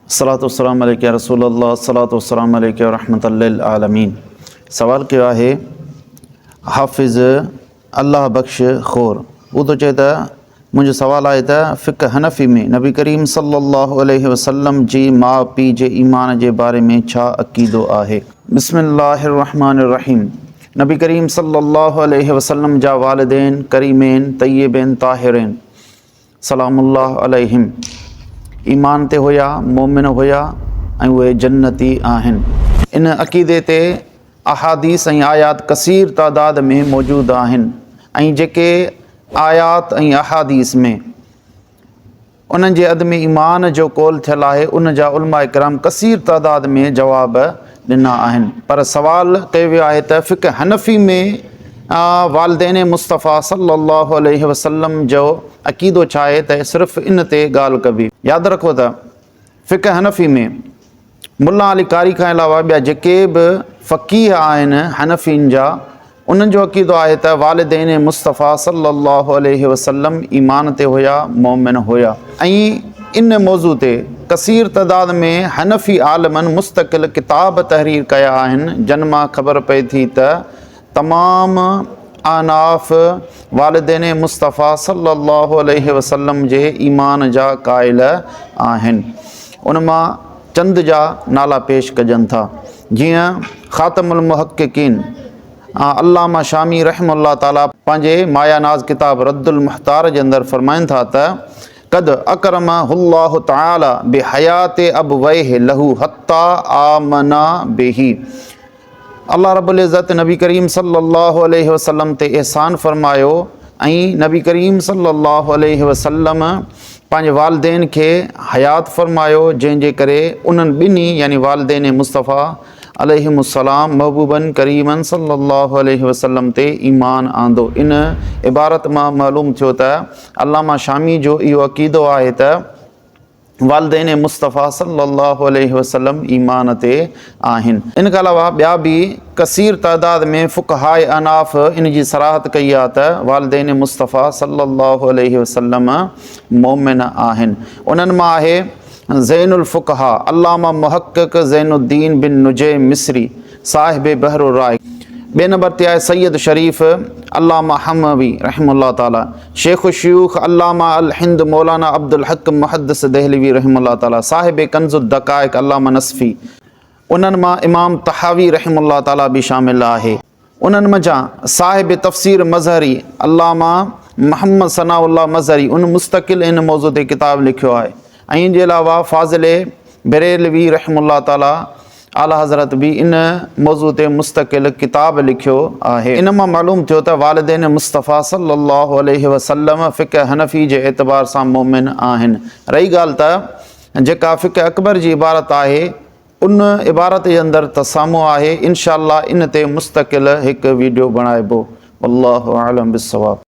सलातु वस्सलाम अलैका रसूलल्लाह सलातु वस्सलाम अलैका रहमतुल लिल आलमीन। सवाल कयो आहे हाफ़िज़ अल्लाह बख्श खोर। वो तो चए त मुंहिंजो सवाल आहे त फ़िक़्ह हनफ़ी में नबी करीम सल्लल्लाहु अलैहि वसल्लम जी माउ पीउ जे ईमान जे बारे में छा अक़ीदो आहे। बिस्मिल्लाहिर रहमानिर रहीम। नबी करीम सल्लल्लाहु अलैहि वसल्लम जा वालिदैन करीमैन तय्यबैन ताहिरैन सलामुल्लाह अलैहिम ईमान ते हुया, मोमिन हुया ऐं उहे जन्नती आहिनि। इन अक़ीदे ते अहादीस ऐं आयात कसीर तादाद में मौजूदु आहिनि ऐं जेके आयात ऐं अहादीस में उन्हनि जे अदम ईमान जो कौल थियल आहे उन जा उलमा इकराम कसीर तादाद में जवाब ॾिना आहिनि। पर सवाल कयो वियो आहे त फ़िक़्ह हनफ़ी में वालिदैन मुस्तफ़ा सल्लल्लाहु अलैहि वसल्लम जो अक़ीदो छा आहे त सिर्फ़ु इन ते ॻाल्हि कबी। यादि रखो त फ़िक़्ह हनफ़ी में मुल्ला अली कारी खां अलावा ॿिया जेके बि फ़क़ीह आहिनि हनफ़ीन जा उन्हनि जो अक़ीदो आहे त वालिदैन मुस्तफ़ा सल्लल्लाहु अलैहि वसल्लम ईमान ते हुया, मोमिन हुया। ऐं इन मौज़ू ते कसीर तइदाद में हनफ़ी आलिमनि मुस्तक़िल किताब तहरीर कया आहिनि जिन मां ख़बर पए थी त तमामु अहनाफ़ वालिदैन मुस्तफ़ा सल्लल्लाहु अलैहि वसल्लम जे ईमान जा क़ाइल आहिनि। उन मां चंद जा नाला पेश कजनि था, जीअं ख़ातमुल मुहक़्क़ीक़ीन अल्लामा शामी रहमहुल्लाह ताला पंहिंजे मायानाज़ किताब रद्दुल मुख़्तार जे अंदरि फ़रमाइनि था त क़द अकरमहुल्लाहु तआला बिहयाति अबवैहि लहू हत्ता आमना बिही। अल्लाह रब्बुल इज़्ज़त नबी करीम सल्लल्लाहु अलैहि वसल्लम ते एहसान फ़रमायो ऐं नबी करीम सल्लल्लाहु अलैहि वसल्लम पंहिंजे वालिदैन खे हयात फ़रमायो, जंहिंजे करे उन्हनि ॿिन्ही यानी वालिदैन मुस्तफ़ा अलैहिमुस्सलाम महबूबन करीमन सल्लल्लाहु अलैहि वसल्लम ते ईमान आंदो। इन इबारत मां मालूम थियो त अल्लामा शामी जो इहो अक़ीदो आहे त वालिदैन मुस्तफ़ा सल्लल्लाहु अलैहि वसल्लम ईमान ते आहिनि। इन खां अलावा ॿिया बि कसीर तइदाद में फ़ुक़हाए अनाफ़ इन जी सराहत कई आहे त वालिदैन मुस्तफ़ा सल्लल्लाहु अलैहि वसल्लम मोमिन आहिनि। उन्हनि मां आहे ज़ैनुल फ़ुक़हा अल्लामा मुहक़्क़िक़ ज़ैनुद्दीन बिन नुजैम मिस्री साहिब बहरुर राइक़। ॿिए नंबर ते आहे सैयद शरीफ़ अल्लामा हमवी रहमहुल्लाह ताला, शेख़ शयूख़ अल्लामा अल हिंद मौलाना अब्दुल हक़ मुहद्दिस दहलवी रहमहुल्लाह ताला, साहिब कंज़ुद दक़ाइक़ अल्लामा नसफ़ी। उन्हनि मां इमाम तहावी रहमहुल्लाह ताला बि शामिल आहे। उन्हनि मंझां साहिब तफ़सीर मज़हरी अल्लामा मुहम्मद सनाउल्लाह मज़हरी उन मुस्तक़िल इन मौज़ू ते किताब लिखियो आहे। ऐं इन जे अलावा फ़ाज़िल बरेलवी रहमहुल्लाह ताला आला हज़रत बि इन मौज़ू ते मुस्तक़िल किताब लिखियो आहे। इन मां मालूम थियो त वालिदैन मुस्तफ़ा सल्लल्लाहु अलैहि वसल्लम फ़िक़्ह हनफ़ी जे एतबार सां मोमिन आहिनि। रही ॻाल्हि त जेका फ़िक़्ह अकबर जी इबारत आहे उन इबारत जे अंदरि तसामो आहे। इंशा अल्लाह इन ते मुस्तक़िल हिकु वीडियो बणाइबो। वल्लाहु आलम बिस्सवाब।